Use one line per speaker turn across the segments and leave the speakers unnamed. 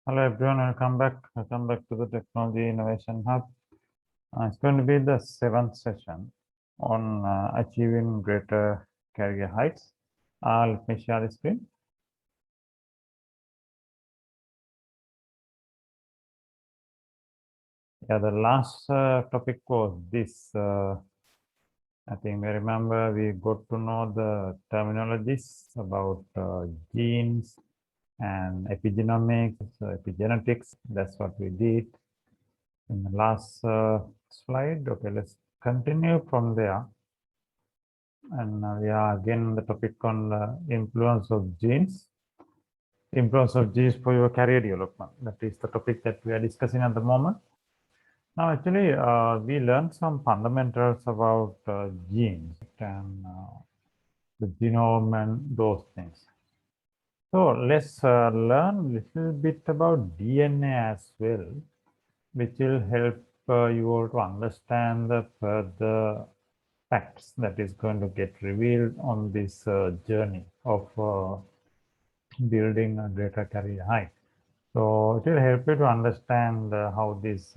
Hello everyone, welcome back. Welcome back to the Technology Innovation Hub. It's going to be the 7th session on achieving greater career heights. Let me share the screen. Yeah, the last topic was this. I think we remember we got to know the terminologies about genes and epigenomics, epigenetics. That's what we did in the last slide. Okay, let's continue from there. And we are again the topic on the influence of genes. Influence of genes for your career development. That is the topic that we are discussing at the moment. Now, actually, we learned some fundamentals about genes and the genome and those things. So let's learn a little bit about DNA as well, which will help you all to understand the further facts that is going to get revealed on this journey of building a greater career height. So it will help you to understand how this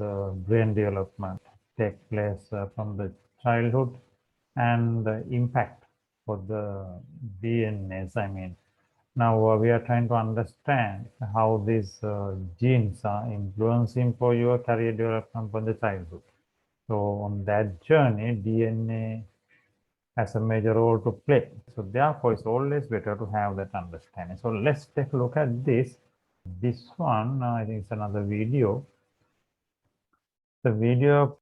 brain development takes place from the childhood and the impact for the DNAs. I mean, now we are trying to understand how these genes are influencing for your career development from the childhood. So on that journey, DNA has a major role to play. So therefore, it's always better to have that understanding. So let's take a look at this. This one, I think it's another video. The video,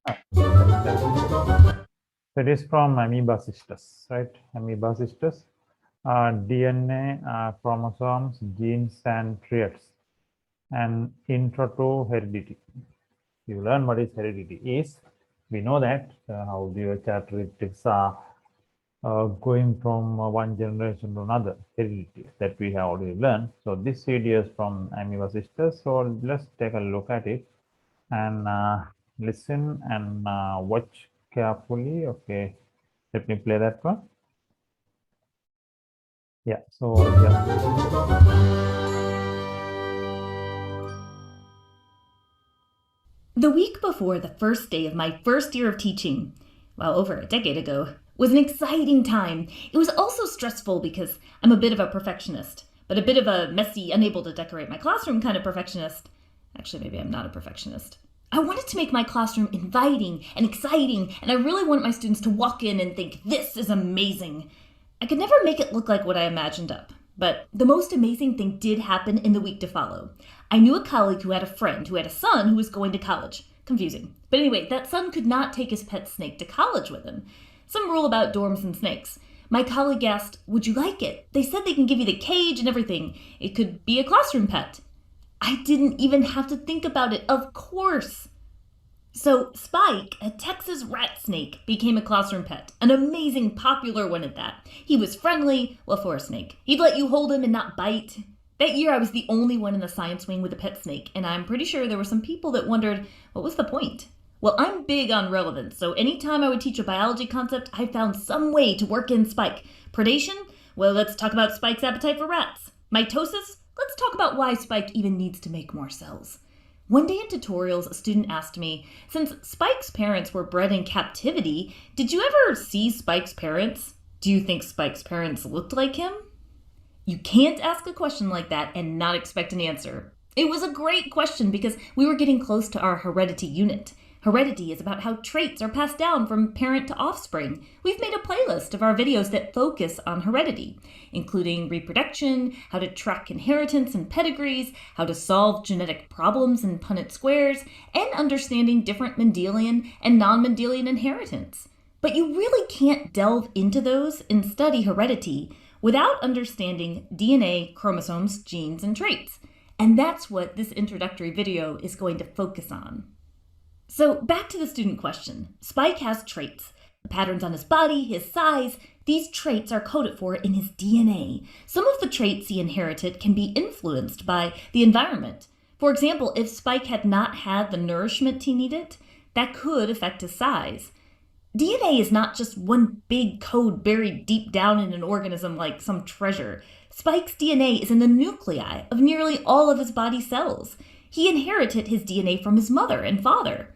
that is from amoeba sisters, right? Amoeba sisters, DNA, chromosomes, genes, and traits, and intro to heredity. You learn what is heredity is. We know that how the characteristics are going from one generation to another, heredity, that we have already learned. So this video is from amoeba sisters. So let's take a look at it and listen and watch carefully. Okay, let me play that one. Yeah, so
The week before the first day of my first year of teaching, well, over a decade ago, was an exciting time. It was also stressful because I'm a bit of a perfectionist, but a bit of a messy, unable to decorate my classroom kind of perfectionist. Actually, maybe I'm not a perfectionist. I wanted to make my classroom inviting and exciting, and I really wanted my students to walk in and think, this is amazing. I could never make it look like what I imagined up. But the most amazing thing did happen in the week to follow. I knew a colleague who had a friend who had a son who was going to college. Confusing. But anyway, that son could not take his pet snake to college with him. Some rule about dorms and snakes. My colleague asked, would you like it? They said they can give you the cage and everything. It could be a classroom pet. I didn't even have to think about it, of course. So Spike, a Texas rat snake, became a classroom pet. An amazing, popular one at that. He was friendly, well, for a snake. He'd let you hold him and not bite. That year I was the only one in the science wing with a pet snake, and I'm pretty sure there were some people that wondered, what was the point? Well, I'm big on relevance, so anytime I would teach a biology concept, I found some way to work in Spike. Predation? Well, let's talk about Spike's appetite for rats. Mitosis? Let's talk about why Spike even needs to make more cells. One day in tutorials, a student asked me, since Spike's parents were bred in captivity, did you ever see Spike's parents? Do you think Spike's parents looked like him? You can't ask a question like that and not expect an answer. It was a great question because we were getting close to our heredity unit. Heredity is about how traits are passed down from parent to offspring. We've made a playlist of our videos that focus on heredity, including reproduction, how to track inheritance and pedigrees, how to solve genetic problems in Punnett squares, and understanding different Mendelian and non-Mendelian inheritance. But you really can't delve into those and study heredity without understanding DNA, chromosomes, genes, and traits. And that's what this introductory video is going to focus on. So back to the student question. Spike has traits. The patterns on his body, his size, these traits are coded for in his DNA. Some of the traits he inherited can be influenced by the environment. For example, if Spike had not had the nourishment he needed, that could affect his size. DNA is not just one big code buried deep down in an organism like some treasure. Spike's DNA is in the nuclei of nearly all of his body cells. He inherited his DNA from his mother and father.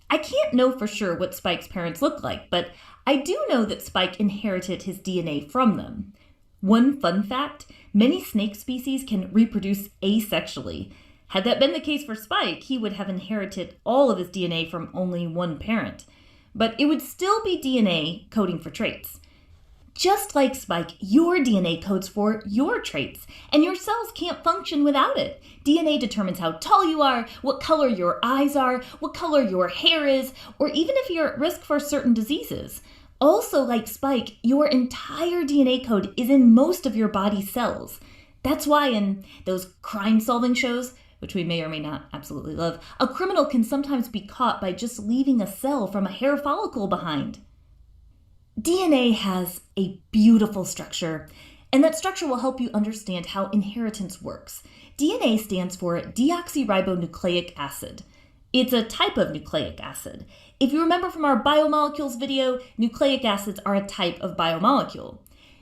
I can't know for sure what Spike's parents look like, but I do know that Spike inherited his DNA from them. One fun fact, many snake species can reproduce asexually. Had that been the case for Spike, he would have inherited all of his DNA from only one parent. But it would still be DNA coding for traits. Just like Spike, your DNA codes for your traits, and your cells can't function without it. DNA determines how tall you are, what color your eyes are, what color your hair is, or even if you're at risk for certain diseases. Also, like Spike, your entire DNA code is in most of your body's cells. That's why in those crime-solving shows, which we may or may not absolutely love, a criminal can sometimes be caught by just leaving a cell from a hair follicle behind. DNA has a beautiful structure, and that structure will help you understand how inheritance works. DNA stands for deoxyribonucleic acid. It's a type of nucleic acid. If you remember from our biomolecules video, nucleic acids are a type of biomolecule.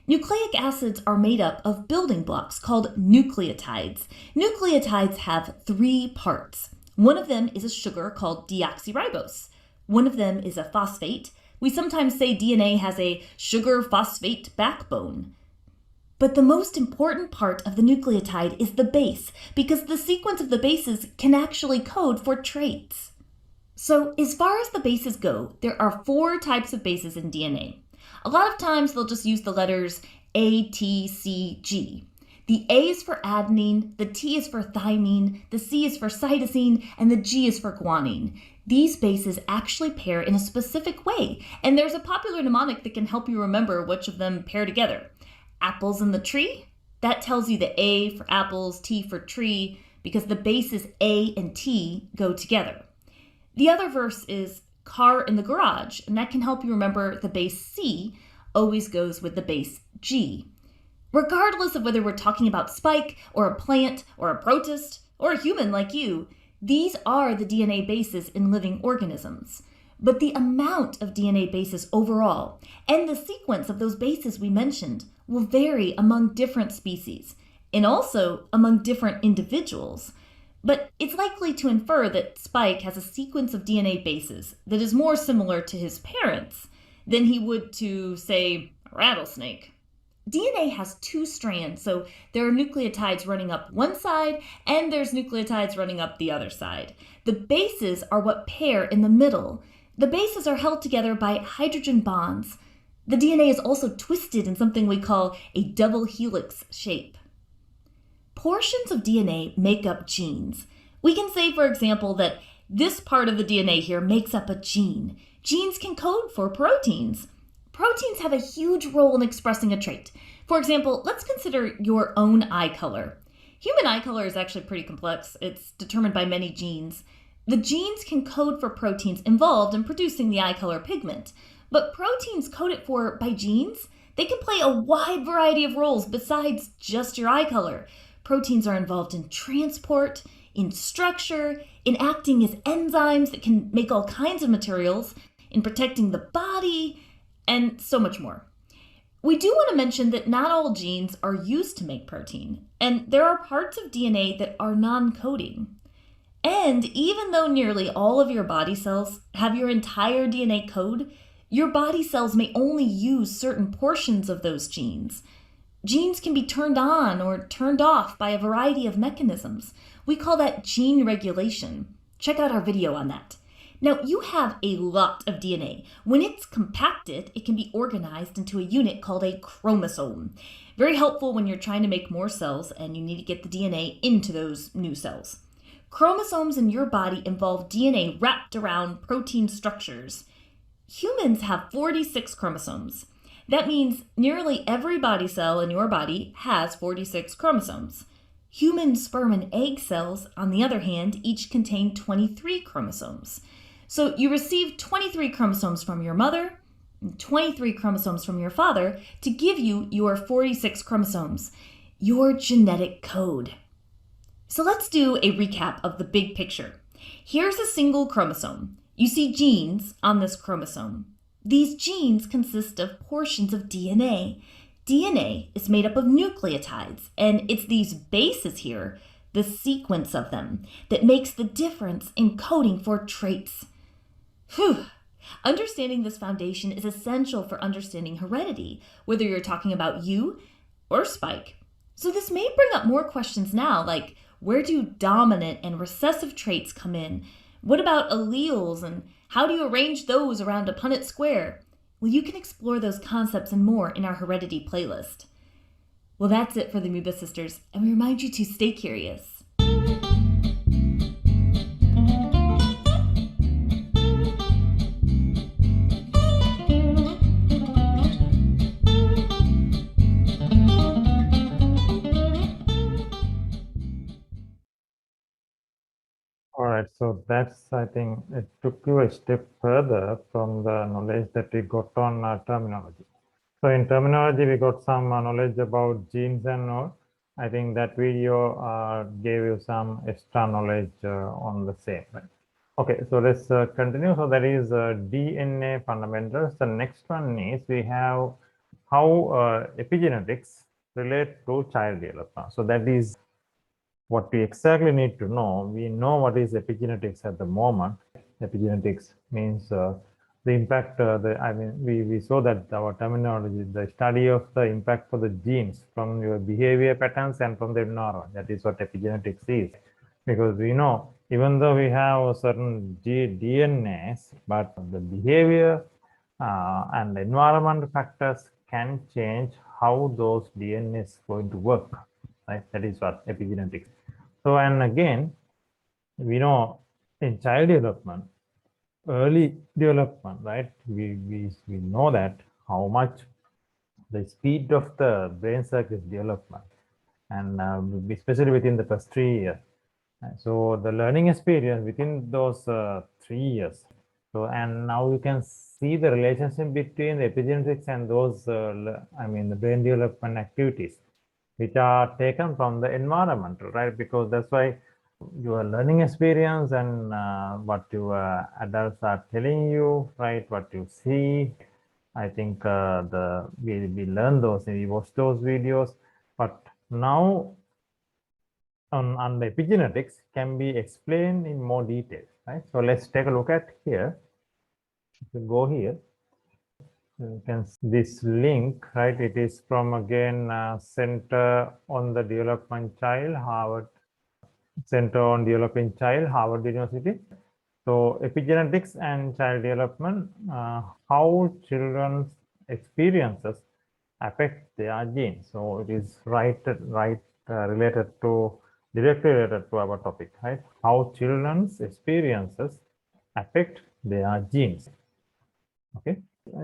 Nucleic acids are made up of building blocks called nucleotides. Nucleotides have 3 parts. One of them is a sugar called deoxyribose. One of them is a phosphate. We sometimes say DNA has a sugar-phosphate backbone. But the most important part of the nucleotide is the base, because the sequence of the bases can actually code for traits. So as far as the bases go, there are 4 types of bases in DNA. A lot of times they'll just use the letters A, T, C, G. The A is for adenine, the T is for thymine, the C is for cytosine, and the G is for guanine. These bases actually pair in a specific way, and there's a popular mnemonic that can help you remember which of them pair together. Apples in the tree, that tells you the A for apples, T for tree, because the bases A and T go together. The other verse is car in the garage, and that can help you remember the base C always goes with the base G. Regardless of whether we're talking about Spike, or a plant, or a protist, or a human like you, these are the DNA bases in living organisms. But the amount of DNA bases overall, and the sequence of those bases we mentioned, will vary among different species, and also among different individuals. But it's likely to infer that Spike has a sequence of DNA bases that is more similar to his parents than he would to, say, a rattlesnake. DNA has 2 strands, so there are nucleotides running up one side, and there's nucleotides running up the other side. The bases are what pair in the middle. The bases are held together by hydrogen bonds. The DNA is also twisted in something we call a double helix shape. Portions of DNA make up genes. We can say, for example, that this part of the DNA here makes up a gene. Genes can code for proteins. Proteins have a huge role in expressing a trait. For example, let's consider your own eye color. Human eye color is actually pretty complex. It's determined by many genes. The genes can code for proteins involved in producing the eye color pigment. But proteins coded for by genes, they can play a wide variety of roles besides just your eye color. Proteins are involved in transport, in structure, in acting as enzymes that can make all kinds of materials, in protecting the body, and so much more. We do want to mention that not all genes are used to make protein, and there are parts of DNA that are non-coding. And even though nearly all of your body cells have your entire DNA code, your body cells may only use certain portions of those genes. Genes can be turned on or turned off by a variety of mechanisms. We call that gene regulation. Check out our video on that. Now, you have a lot of DNA. When it's compacted, it can be organized into a unit called a chromosome. Very helpful when you're trying to make more cells and you need to get the DNA into those new cells. Chromosomes in your body involve DNA wrapped around protein structures. Humans have 46 chromosomes. That means nearly every body cell in your body has 46 chromosomes. Human sperm and egg cells, on the other hand, each contain 23 chromosomes. So you receive 23 chromosomes from your mother, and 23 chromosomes from your father to give you your 46 chromosomes, your genetic code. So let's do a recap of the big picture. Here's a single chromosome. You see genes on this chromosome. These genes consist of portions of DNA. DNA is made up of nucleotides, and it's these bases here the sequence of them, that makes the difference in coding for traits. Whew. Understanding this foundation is essential for understanding heredity, whether you're talking about you or Spike. So this may bring up more questions now, like where do dominant and recessive traits come in? What about alleles, and how do you arrange those around a Punnett square? Well, you can explore those concepts and more in our heredity playlist. Well, that's it for the Amoeba Sisters, and we remind you to stay curious.
All right, so that's, I think, it took you a step further from the knowledge that we got on terminology. So in terminology, we got some knowledge about genes and all. I think that video gave you some extra knowledge on the same, right? Okay, so let's continue. So that is DNA fundamentals. The next one is we have how epigenetics relate to child development. So that is what we exactly need to know. We know what is epigenetics at the moment. Epigenetics means the impact, we saw that our terminology, the study of the impact for the genes from your behavior patterns and from the environment. That is what epigenetics is. Because we know, even though we have certain DNAs, but the behavior and the environment factors can change how those DNAs going to work. Right? That is what epigenetics. So, and again, we know in child development, early development, right? We know that how much the speed of the brain circuits development, and especially within the first 3 years. So the learning experience within those 3 years. So, and now you can see the relationship between the epigenetics and those, the brain development activities, which are taken from the environmental, right? Because that's why your learning experience and what your adults are telling you, right? What you see, I think we learn those, we watch those videos, but now on the epigenetics can be explained in more detail, right? So let's take a look at here. If you go here, you can see this link, right? It is from, again, Center on the Development Child, Harvard Center on Developing Child, Harvard University. So epigenetics and child development, how children's experiences affect their genes. So it is related to, directly related to our topic, right? How children's experiences affect their genes. Okay.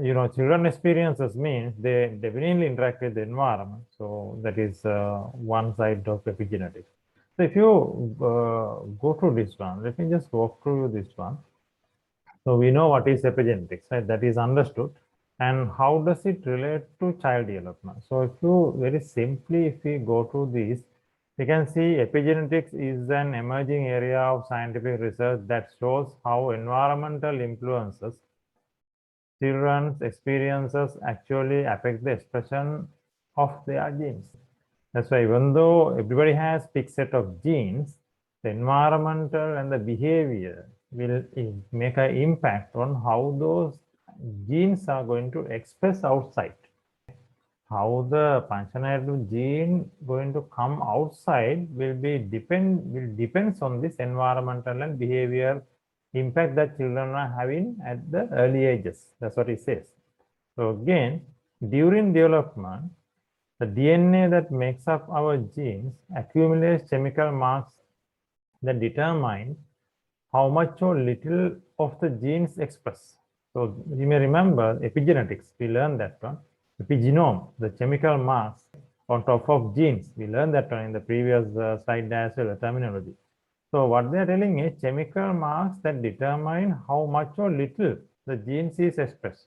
You know, children experiences means they definitely interact with the environment. So that is one side of epigenetics. So if you go through this one, let me just walk through this one. So we know what is epigenetics, right? That is understood. And how does it relate to child development? So if you very simply, if we go through this, you can see epigenetics is an emerging area of scientific research that shows how environmental influences children's experiences actually affect the expression of their genes. That's why even though everybody has fixed set of genes, the environmental and the behavior will make an impact on how those genes are going to express outside. How the functionality gene going to come outside will depends on this environmental and behavior impact that children are having at the early ages. That's what it says. So again, during development, the DNA that makes up our genes accumulates chemical marks that determine how much or little of the genes express. So you may remember epigenetics, we learned that one. Epigenome, the chemical marks on top of genes, we learned that one in the previous slide as well, the terminology. So what they are telling is chemical marks that determine how much or little the genes is expressed.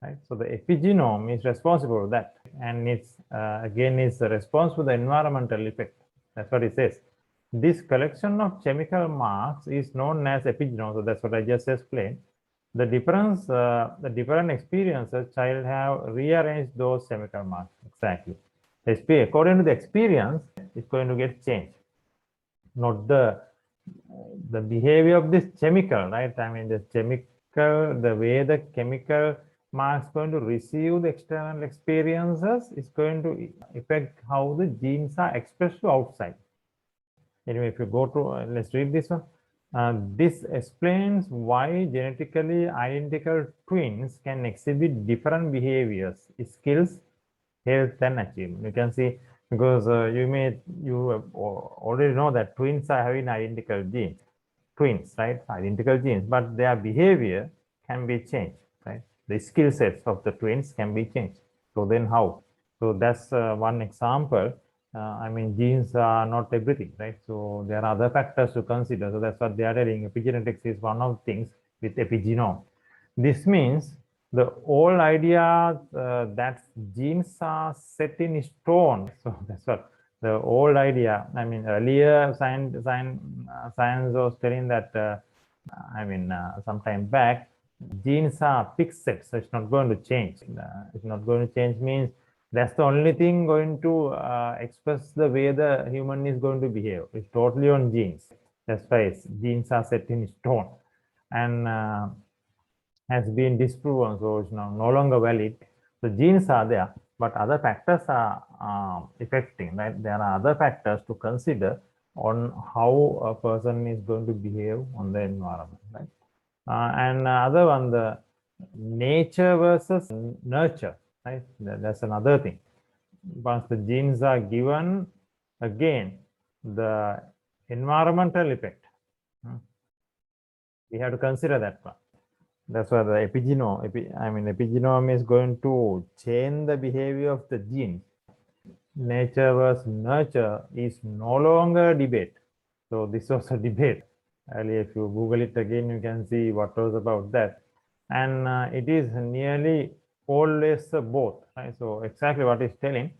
Right? So the epigenome is responsible for that, and it's again is the response to the environmental effect. That's what it says. This collection of chemical marks is known as epigenome. So that's what I just explained. The different experiences child have rearranged those chemical marks exactly. According to the experience, it's going to get changed. not the behavior of this chemical, right? I mean, the chemical, the way the chemical mark is going to receive the external experiences is going to affect how the genes are expressed to outside. Anyway, if you go to, let's read this one. This explains why genetically identical twins can exhibit different behaviors, skills, health, and achievement. You can see, because you already know that twins are having identical genes, right? Identical genes, but their behavior can be changed, right? The skill sets of the twins can be changed. So then how? So that's one example. I mean, genes are not everything, right? So there are other factors to consider. So that's what they are telling. Epigenetics is one of the things with epigenome. This means the old idea that genes are set in stone. So that's what the old idea. I mean, earlier science was telling that. Some time back, genes are fixed, so it's not going to change. It's not going to change means that's the only thing going to express the way the human is going to behave. It's totally on genes. That's why genes are set in stone and has been disproven, so it's now no longer valid. The genes are there, but other factors are affecting, right? There are other factors to consider on how a person is going to behave on the environment, right? And other one, the nature versus nurture, right? That's another thing. Once the genes are given, again, the environmental effect, we have to consider that one. That's why the epigenome is going to change the behavior of the gene. Nature versus nurture is no longer a debate. So this was a debate. Earlier, if you Google it again, you can see what was about that. And it is nearly always both, right? So exactly what it's telling.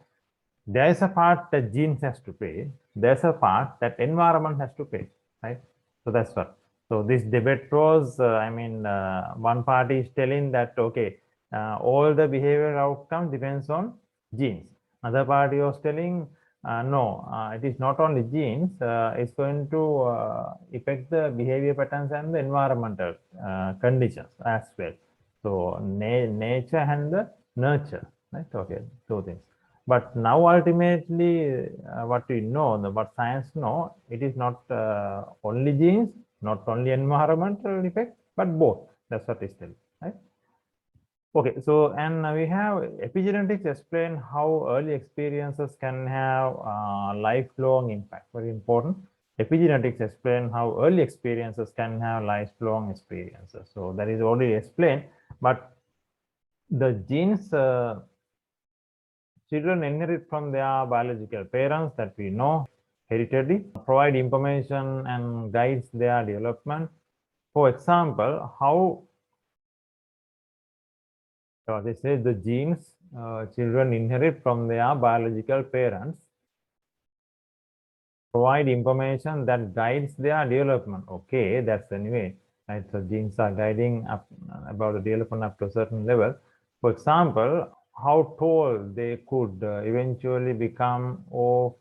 There's a part that genes has to play. There's a part that environment has to play, right? So that's what. So this debate was, one party is telling that, okay, all the behavioral outcome depends on genes. Other party was telling, no, it is not only genes, it's going to affect the behavior patterns and the environmental conditions as well. So nature and the nurture, right? Okay, two things. But now ultimately, what we know, what science know, it is not only genes, not only environmental effect, but both. That's what is telling, right? Okay, so and we have epigenetics explain how early experiences can have lifelong impact. Very important. Epigenetics explain how early experiences can have lifelong experiences. So that is already explained, but the genes children inherit from their biological parents that we know hereditary, provide information and guides their development. For example, how they say the genes children inherit from their biological parents provide information that guides their development. Okay, that's anyway, right? So genes are guiding up about the development up to a certain level. For example, how tall they could eventually become, or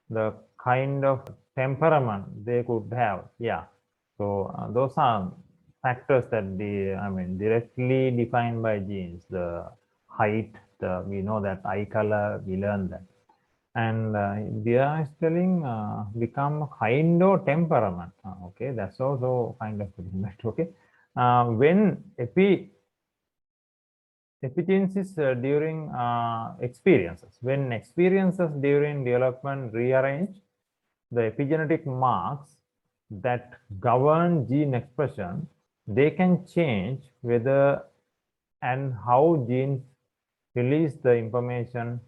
the kind of temperament they could have. Yeah. So those are factors that directly defined by genes. The height, we know that eye color, we learned that. And they are telling become kind of temperament. Okay, that's also kind of right. Okay, when epigenesis during experiences, when experiences during development rearrange the epigenetic marks that govern gene expression, they can change whether and how genes release the information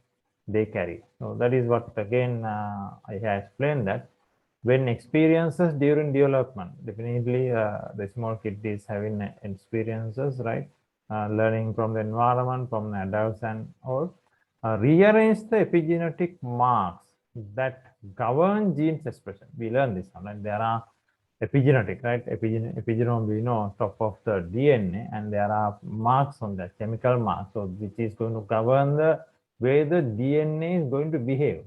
they carry. So that is what again I have explained that when experiences during development, definitely the small kid is having experiences, right? Learning from the environment, from the adults and all, rearrange the epigenetic marks that govern genes expression. We learn this one, right? There are epigenetic, right? Epigenome, we know, top of the DNA, and there are marks on that, chemical marks, so which is going to govern the way the DNA is going to behave.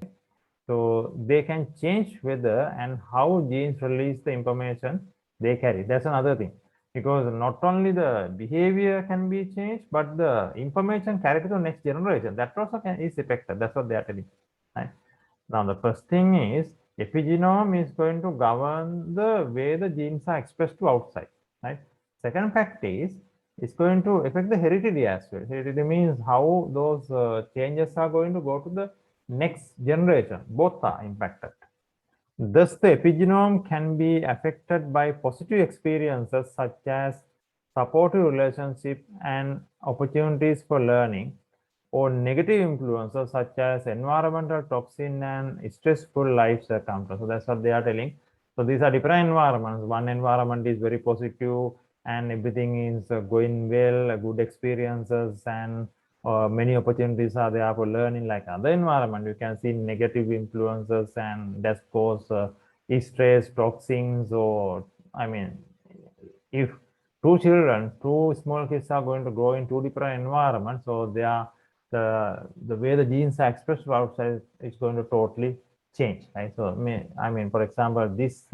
So they can change whether and how genes release the information they carry. That's another thing, because not only the behavior can be changed, but the information carried to the next generation, that also is affected. That's what they are telling. Right? Now, the first thing is epigenome is going to govern the way the genes are expressed to outside. Right? Second fact is it's going to affect the heredity as well. Heredity means how those changes are going to go to the next generation. Both are impacted. Thus, the epigenome can be affected by positive experiences such as supportive relationship and opportunities for learning, or negative influences such as environmental toxin and stressful life circumstances. So that's what they are telling. So these are different environments. One environment is very positive and everything is going well, good experiences, and many opportunities are there for learning. Like other environment, you can see negative influences and that cause stress, toxins, or I mean, if two small kids are going to grow in two different environments, so they are the way the genes are expressed outside is going to totally change, right? So I mean, for example, this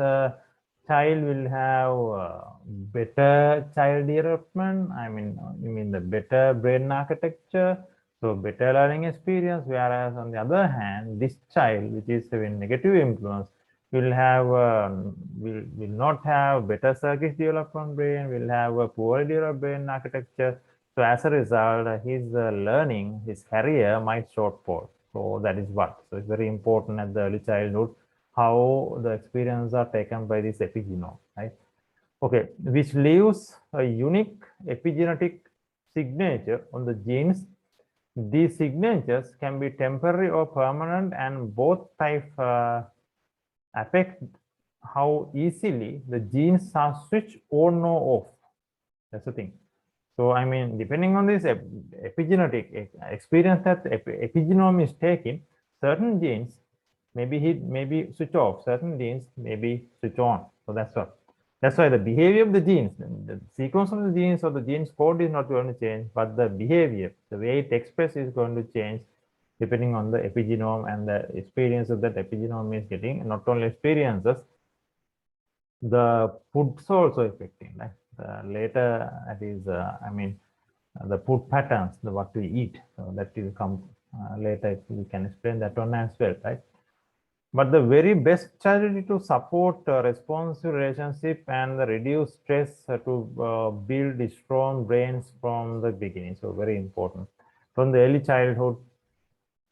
child will have better child development. I mean, you mean the better brain architecture, so better learning experience. Whereas on the other hand, this child, which is having negative influence, will have will not have better circuit development brain, will have a poorly developed brain architecture. So as a result, his learning, his career might shortfall. So that is what. So it's very important at the early childhood how the experiences are taken by this epigenome, right? Okay, which leaves a unique epigenetic signature on the genes. These signatures can be temporary or permanent, and both types affect how easily the genes are switched on or off. That's the thing. So, I mean, depending on this epigenetic experience that epigenome is taking, certain genes maybe switch off, certain genes maybe switch on. So that's what. That's why the behavior of the genes, the sequence of the genes or the genes code is not going to change, but the behavior, the way it expresses is going to change depending on the epigenome and the experiences that epigenome is getting. And not only experiences, the food's also affecting. Like later, that is, I mean, the food patterns, the what we eat. So that will come later. We can explain that one as well, right? But the very best strategy to support responsive relationship and reduce stress to build strong brains from the beginning. So very important from the early childhood.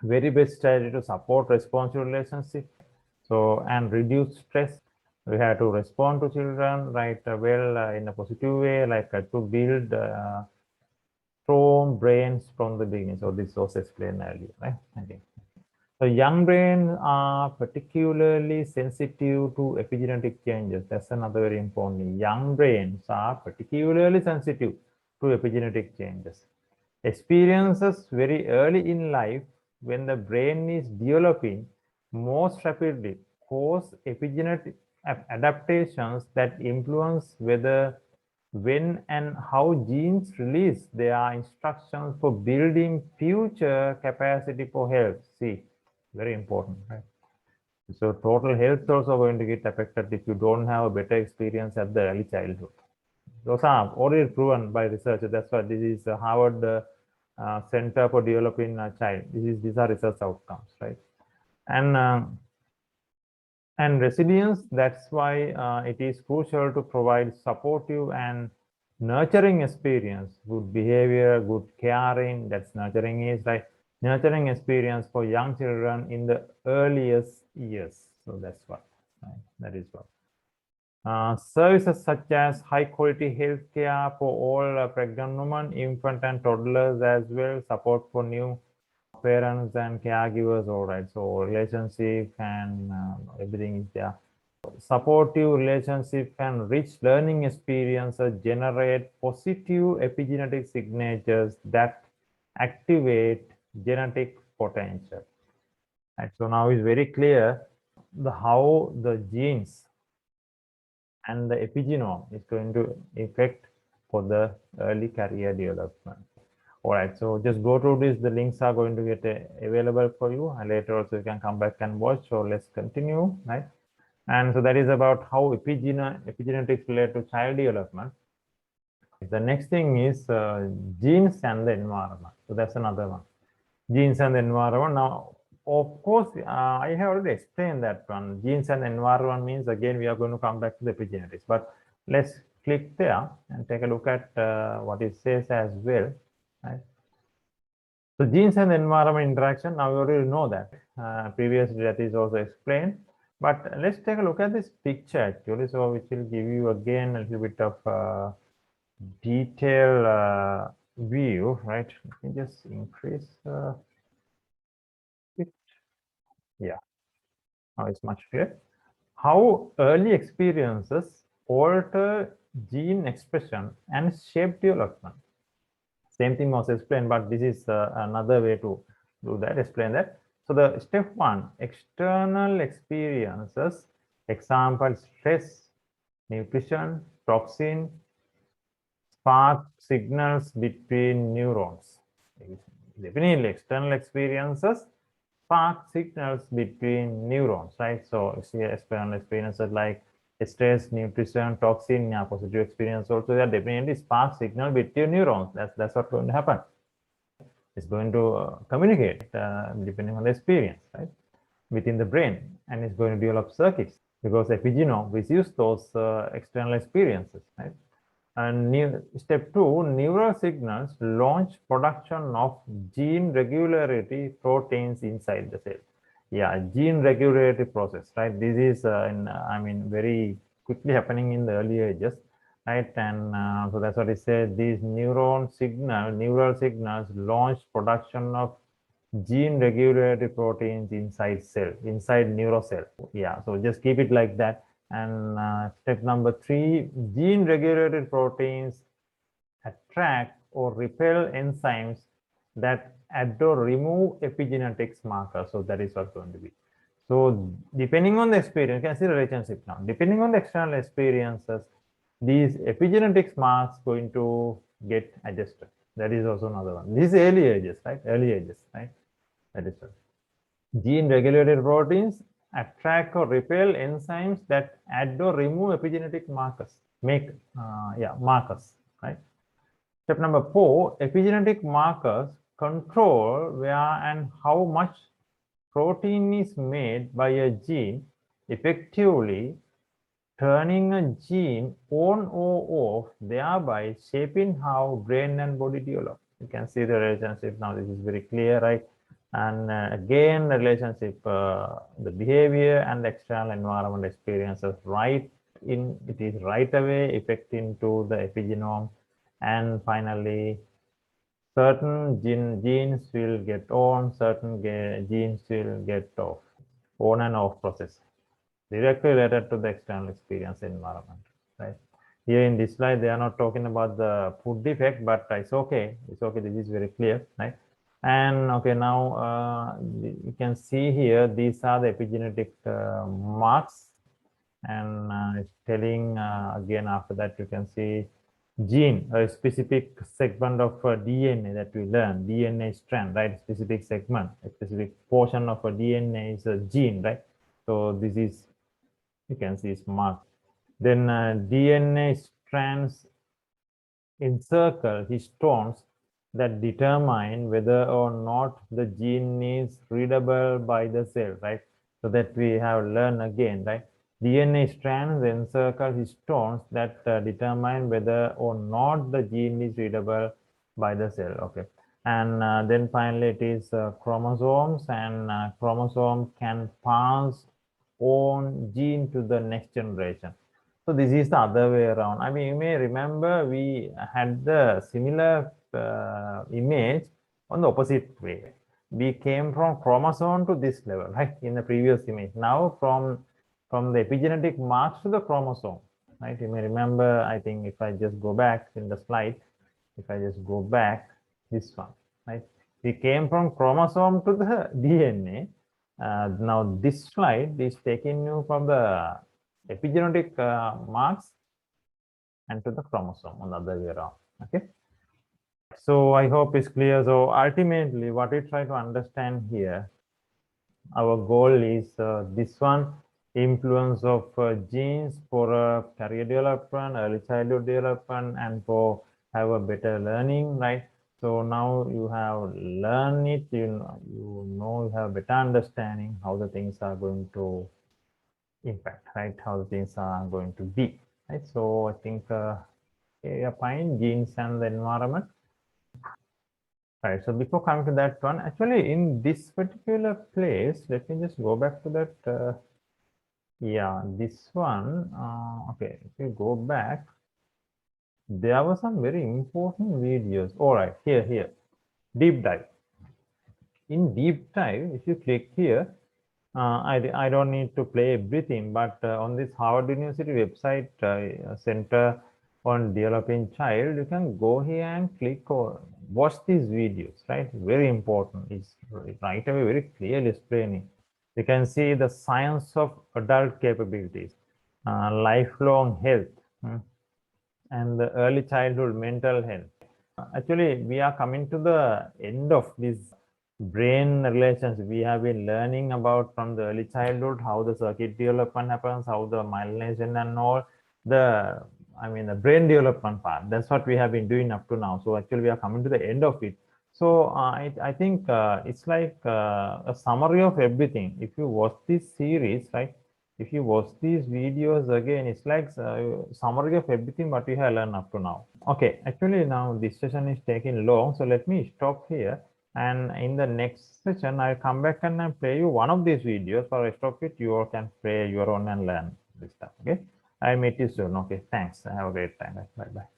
Very best strategy to support responsive relationship. So and reduce stress. We have to respond to children right well in a positive way, like to build strong brains from the beginning. So this was explained earlier, right? Okay. So young brains are particularly sensitive to epigenetic changes. That's another very important thing. Young brains are particularly sensitive to epigenetic changes. Experiences very early in life when the brain is developing most rapidly cause epigenetic adaptations that influence whether, when, and how genes release their instructions for building future capacity for health. See, very important, right? So total health is also going to get affected if you don't have a better experience at the early childhood. Those are already proven by research. That's why this is Harvard Center for Developing a Child. These are research outcomes, right? And resilience. That's why it is crucial to provide supportive and nurturing experience, good behavior, good caring. That's nurturing is like nurturing experience for young children in the earliest years. So that's what, right? That is what. Services such as high quality health care for all pregnant women, infant and toddlers as well, support for new parents and caregivers, all right. So relationship and everything is there. Supportive relationship and rich learning experiences generate positive epigenetic signatures that activate genetic potential. Right. So now it's very clear how the genes and the epigenome is going to affect for the early career development. All right, so just go through this. The links are going to get available for you, and later also you can come back and watch. So let's continue, right? And so that is about how epigenetics relate to child development. The next thing is genes and the environment. So that's another one. Genes and the environment. Now, of course, I have already explained that one. Genes and environment means, again, we are going to come back to the epigenetics. But let's click there and take a look at what it says as well. Right? So genes and environment interaction, now we already know that. Previously, that is also explained. But let's take a look at this picture actually. So which will give you again a little bit of detailed view, right? Let me just increase it. Yeah, now it's much clearer. How early experiences alter gene expression and shape development. Same thing was explained, but this is another way to do that, explain that. So the step one, external experiences, example, stress, nutrition, toxin, spark signals between neurons. Definitely external experiences, spark signals between neurons, right? So see external experiences like stress, nutrition, toxin, yeah, positive experience also, they are definitely spark signal between neurons. That's what's going to happen. It's going to communicate depending on the experience, right, within the brain, and it's going to develop circuits because epigenome receives those external experiences, right? And step two, neural signals launch production of gene regulatory proteins inside the cell. Yeah, gene regulatory process, right? This is, I mean, very quickly happening in the early ages, right? And so that's what it says. These neural signals launch production of gene regulatory proteins inside cell, inside neurocell. Yeah, so just keep it like that. And step number three, gene regulated proteins attract or repel enzymes that add or remove epigenetics markers. So that is what's going to be. So depending on the experience, you can see the relationship now. Depending on the external experiences, these epigenetics marks going to get adjusted. That is also another one. This is early ages, right? Early ages, right? That is right. Gene regulated proteins attract or repel enzymes that add or remove epigenetic markers. Markers, right? Step number four, epigenetic markers control where and how much protein is made by a gene, effectively turning a gene on or off, thereby shaping how brain and body develop. You can see the relationship now. This is very clear, right? And again, the relationship, the behavior and the external environment experiences it is right away affecting to the epigenome. And finally, certain genes will get on, certain genes will get off, on and off process, directly related to the external experience environment, right? Here in this slide, they are not talking about the food defect, but it's okay. It's okay. This is very clear, right? And okay, now you can see here, these are the epigenetic marks, and it's telling again after that you can see gene, a specific segment of DNA that we learn, DNA strand, right? Specific segment, a specific portion of a DNA is a gene, right? So this is, you can see it's marked. Then DNA strands encircle histones that determine whether or not the gene is readable by the cell, right? So that we have learned again, right? DNA strands encircle histones that determine whether or not the gene is readable by the cell, okay? And then finally it is chromosomes, and chromosome can pass on gene to the next generation. So this is the other way around. I mean, you may remember we had the similar image on the opposite way. We came from chromosome to this level, right? In the previous image. Now from the epigenetic marks to the chromosome, right? You may remember, I think if I just go back in the slide, if I just go back, this one, right? We came from chromosome to the DNA. Now this slide is taking you from the epigenetic marks and to the chromosome on the other way around, okay? So I hope it's clear. So ultimately, what we try to understand here, our goal is this one, influence of genes for career development, early childhood development, and for have a better learning, right? So now you have learned it, you have better understanding how the things are going to impact, right? How the things are going to be, right? So I think fine, genes and the environment. Right. So before coming to that one, actually in this particular place, let me just go back to that. Yeah, this one. Okay, if you go back, there were some very important videos. All right, here, deep dive. In deep dive, if you click here, I don't need to play everything, but on this Harvard University website, Center on Developing Child, you can go here and click or watch these videos, right? Very important. It's right away very clearly explaining. You can see the science of adult capabilities, lifelong health, and the early childhood mental health. Actually, we are coming to the end of this brain relations. We have been learning about from the early childhood how the circuit development happens, how the myelination and all the, I mean, the brain development part. That's what we have been doing up to now. So actually, we are coming to the end of it. So I think it's like a summary of everything. If you watch this series, right? If you watch these videos again, it's like a summary of everything what we have learned up to now. Okay, actually now this session is taking long, so let me stop here. And in the next session, I'll come back and I'll play you one of these videos. For rest of it, you all can play your own and learn this stuff. Okay, I'll meet you soon. Okay, thanks. Have a great time. Bye bye.